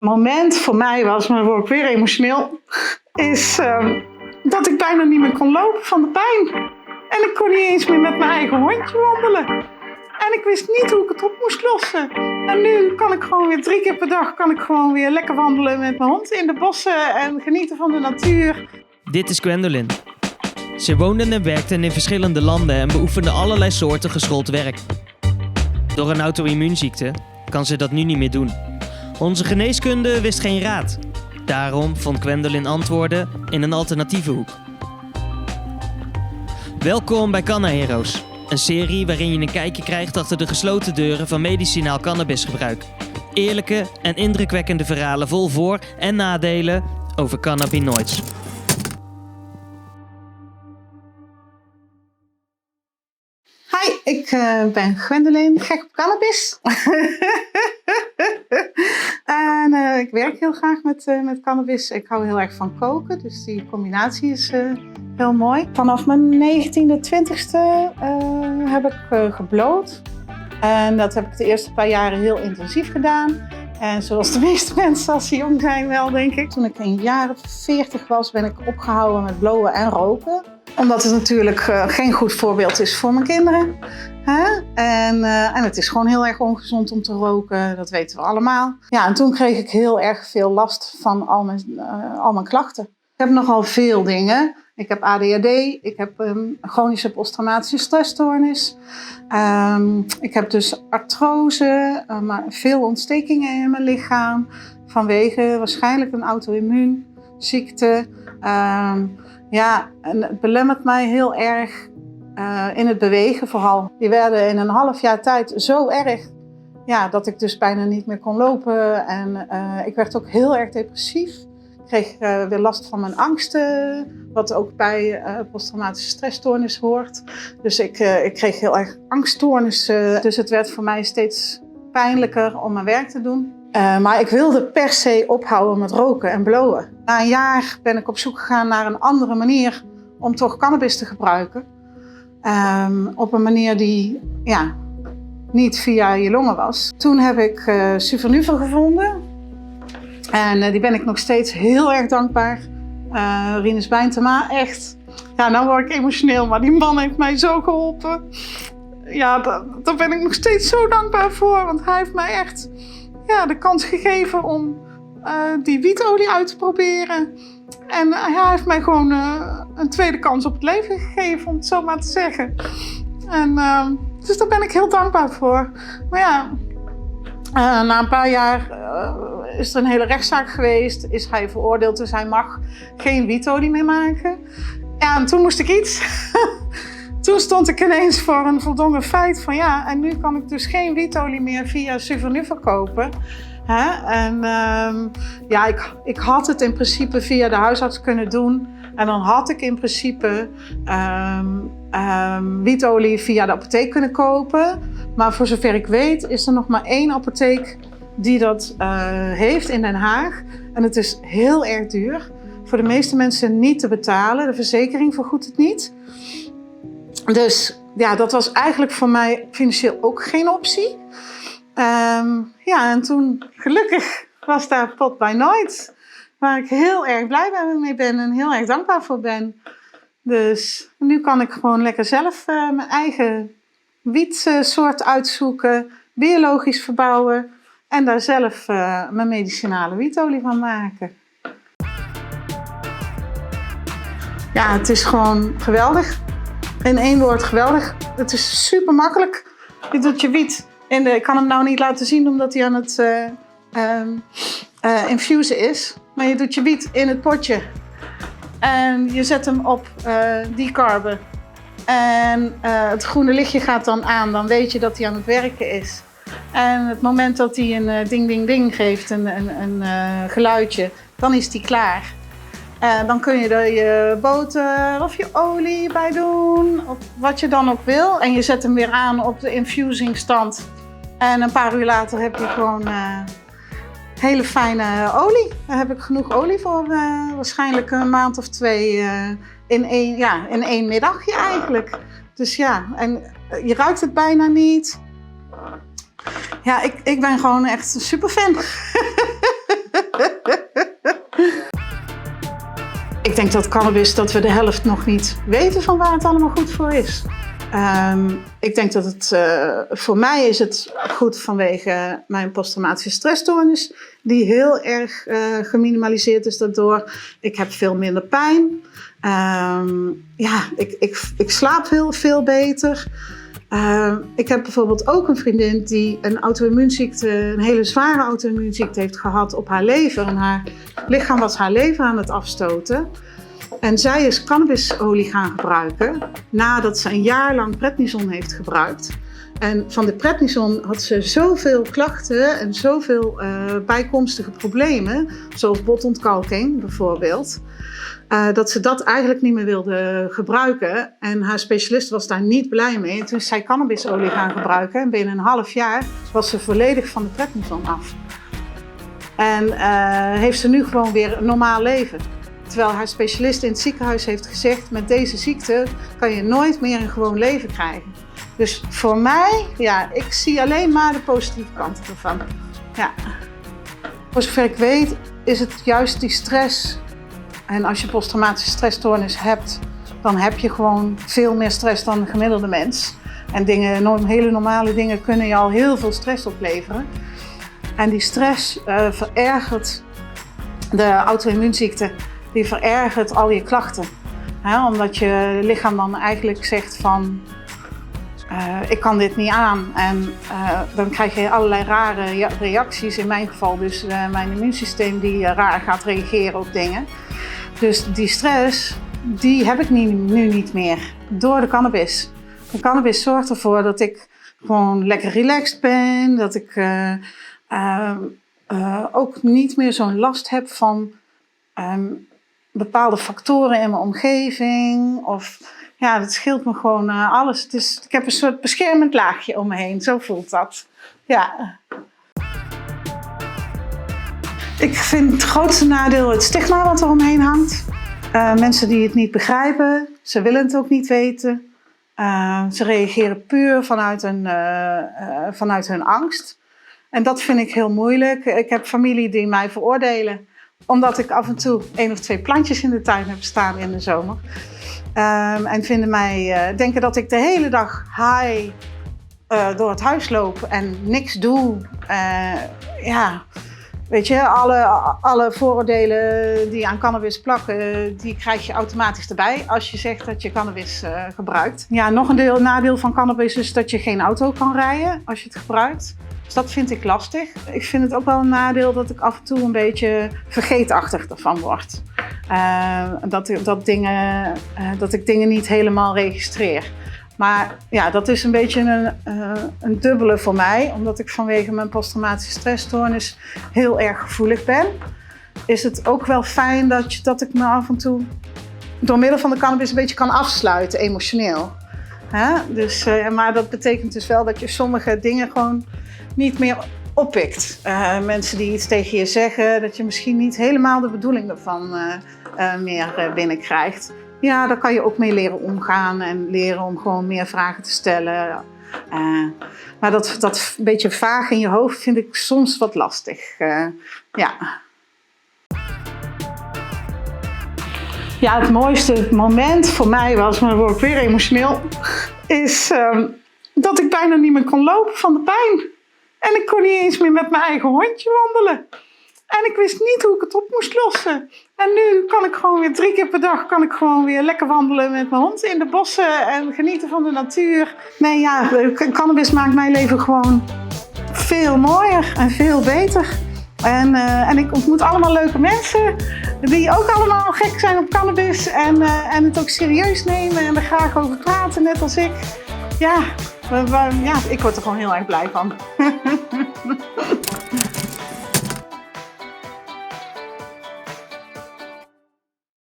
moment voor mij was, maar dan word ik weer emotioneel, is dat ik bijna niet meer kon lopen van de pijn. En ik kon niet eens meer met mijn eigen hondje wandelen. En ik wist niet hoe ik het op moest lossen. En nu kan ik gewoon weer 3 keer per dag gewoon weer lekker wandelen met mijn hond in de bossen en genieten van de natuur. Dit is Gwendolyn. Ze woonde en werkte in verschillende landen en beoefende allerlei soorten geschoold werk. Door een auto-immuunziekte kan ze dat nu niet meer doen. Onze geneeskunde wist geen raad. Daarom vond Gwendolyn antwoorden in een alternatieve hoek. Welkom bij Canna Heroes, een serie waarin je een kijkje krijgt achter de gesloten deuren van medicinaal cannabisgebruik. Eerlijke en indrukwekkende verhalen vol voor- en nadelen over cannabinoids. Hi, ik ben Gwendolyn, gek op cannabis. En ik werk heel graag met cannabis. Ik hou heel erg van koken, dus die combinatie is heel mooi. Vanaf mijn 19e, 20e heb ik gebloot. En dat heb ik de eerste paar jaren heel intensief gedaan. En zoals de meeste mensen als ze jong zijn wel, denk ik. Toen ik een jaar of 40 was, ben ik opgehouden met blowen en roken. Omdat het natuurlijk geen goed voorbeeld is voor mijn kinderen. En het is gewoon heel erg ongezond om te roken, dat weten we allemaal. Ja, en toen kreeg ik heel erg veel last van al mijn klachten. Ik heb nogal veel dingen. Ik heb ADHD, ik heb chronische posttraumatische stressstoornis. Ik heb dus artrose, maar veel ontstekingen in mijn lichaam. Vanwege waarschijnlijk een auto-immuunziekte. Ja, en het belemmert mij heel erg in het bewegen vooral. Die werden in een half jaar tijd zo erg dat ik dus bijna niet meer kon lopen. En ik werd ook heel erg depressief. Ik kreeg weer last van mijn angsten, wat ook bij posttraumatische stressstoornis hoort. Dus ik kreeg heel erg angststoornissen. Dus het werd voor mij steeds pijnlijker om mijn werk te doen. Maar ik wilde per se ophouden met roken en blowen. Na een jaar ben ik op zoek gegaan naar een andere manier om toch cannabis te gebruiken. Op een manier die niet via je longen was. Toen heb ik Suvernuva gevonden. En die ben ik nog steeds heel erg dankbaar. Rinus Bijntema, echt. Ja, nou word ik emotioneel, maar die man heeft mij zo geholpen. Ja, daar ben ik nog steeds zo dankbaar voor. Want hij heeft mij echt de kans gegeven om die wietolie uit te proberen. En hij heeft mij gewoon een tweede kans op het leven gegeven, om het zo maar te zeggen. En dus daar ben ik heel dankbaar voor. Maar ja, na een paar jaar is er een hele rechtszaak geweest. Is hij veroordeeld, dus hij mag geen wietolie meer maken. Ja, en toen moest ik iets. Toen stond ik ineens voor een voldongen feit van en nu kan ik dus geen wietolie meer via Suvernuva kopen. En ik had het in principe via de huisarts kunnen doen. En dan had ik in principe wietolie via de apotheek kunnen kopen. Maar voor zover ik weet is er nog maar 1 apotheek die dat heeft in Den Haag. En het is heel erg duur. Voor de meeste mensen niet te betalen. De verzekering vergoedt het niet. Dus dat was eigenlijk voor mij financieel ook geen optie. En toen gelukkig was daar Pot by Night, waar ik heel erg blij mee ben en heel erg dankbaar voor ben. Dus nu kan ik gewoon lekker zelf mijn eigen wietsoort uitzoeken, biologisch verbouwen en daar zelf mijn medicinale wietolie van maken. Ja, het is gewoon geweldig. In 1 woord geweldig. Het is super makkelijk. Je doet je wiet ik kan hem nou niet laten zien omdat hij aan het infusen is. Maar je doet je wiet in het potje. En je zet hem op decarben. En het groene lichtje gaat dan aan. Dan weet je dat hij aan het werken is. En het moment dat hij een ding ding ding geeft, een geluidje, dan is hij klaar. Dan kun je er je boter of je olie bij doen, of wat je dan ook wil. En je zet hem weer aan op de infusingstand. En een paar uur later heb je gewoon hele fijne olie. Daar heb ik genoeg olie voor, waarschijnlijk een maand of 2 in één middagje eigenlijk. Dus en je ruikt het bijna niet. Ja, ik ben gewoon echt een super fan. Ik denk dat cannabis, dat we de helft nog niet weten van waar het allemaal goed voor is. Ik denk dat het, voor mij is het goed vanwege mijn posttraumatische stressstoornis, die heel erg geminimaliseerd is daardoor. Ik heb veel minder pijn. Ik slaap heel veel beter. Ik heb bijvoorbeeld ook een vriendin die een auto-immuunziekte, een hele zware auto-immuunziekte heeft gehad op haar lever. En haar lichaam was haar lever aan het afstoten. En zij is cannabisolie gaan gebruiken nadat ze een jaar lang prednison heeft gebruikt. En van de prednison had ze zoveel klachten en zoveel bijkomstige problemen, zoals botontkalking bijvoorbeeld, dat ze dat eigenlijk niet meer wilde gebruiken. En haar specialist was daar niet blij mee. En toen is zij cannabisolie gaan gebruiken en binnen een half jaar was ze volledig van de prednison af. En heeft ze nu gewoon weer een normaal leven. Terwijl haar specialist in het ziekenhuis heeft gezegd, met deze ziekte kan je nooit meer een gewoon leven krijgen. Dus voor mij, ik zie alleen maar de positieve kanten ervan. Ja. Voor zover ik weet is het juist die stress. En als je posttraumatische stressstoornis hebt, dan heb je gewoon veel meer stress dan de gemiddelde mens. En hele normale dingen kunnen je al heel veel stress opleveren. En die stress verergert de auto-immuunziekte. Die verergert al je klachten. Omdat je lichaam dan eigenlijk zegt van, ik kan dit niet aan. En dan krijg je allerlei rare reacties. In mijn geval dus mijn immuunsysteem die raar gaat reageren op dingen. Dus die stress, die heb ik nu niet meer door de cannabis. De cannabis zorgt ervoor dat ik gewoon lekker relaxed ben. Dat ik ook niet meer zo'n last heb van bepaalde factoren in mijn omgeving. Dat scheelt me gewoon alles. Dus ik heb een soort beschermend laagje om me heen. Zo voelt dat. Ja. Ik vind het grootste nadeel het stigma wat er omheen hangt. Mensen die het niet begrijpen. Ze willen het ook niet weten. Ze reageren puur vanuit hun angst. En dat vind ik heel moeilijk. Ik heb familie die mij veroordelen, omdat ik af en toe 1 of 2 plantjes in de tuin heb staan in de zomer. En denken dat ik de hele dag high door het huis loop en niks doe. Weet je, alle vooroordelen die aan cannabis plakken, die krijg je automatisch erbij als je zegt dat je cannabis gebruikt. Ja, nog een nadeel van cannabis is dat je geen auto kan rijden als je het gebruikt. Dus dat vind ik lastig. Ik vind het ook wel een nadeel dat ik af en toe een beetje vergeetachtig ervan word. Dat ik dingen niet helemaal registreer. Maar ja, dat is een beetje een dubbele voor mij. Omdat ik vanwege mijn posttraumatische stressstoornis heel erg gevoelig ben. Is het ook wel fijn dat ik me af en toe door middel van de cannabis een beetje kan afsluiten, emotioneel. Dus, maar dat betekent dus wel dat je sommige dingen gewoon niet meer oppikt. Mensen die iets tegen je zeggen, dat je misschien niet helemaal de bedoeling ervan meer binnenkrijgt. Ja, daar kan je ook mee leren omgaan en leren om gewoon meer vragen te stellen. Maar dat beetje vaag in je hoofd vind ik soms wat lastig. Ja, het mooiste moment voor mij was, maar dan word ik weer emotioneel, is dat ik bijna niet meer kon lopen van de pijn. En ik kon niet eens meer met mijn eigen hondje wandelen. En ik wist niet hoe ik het op moest lossen. En nu kan ik gewoon weer 3 keer per dag weer lekker wandelen met mijn hond in de bossen en genieten van de natuur. Nee, ja, cannabis maakt mijn leven gewoon veel mooier en veel beter. En ik ontmoet allemaal leuke mensen die ook allemaal gek zijn op cannabis en het ook serieus nemen en er graag over praten, net als ik. Ja, ik word er gewoon heel erg blij van.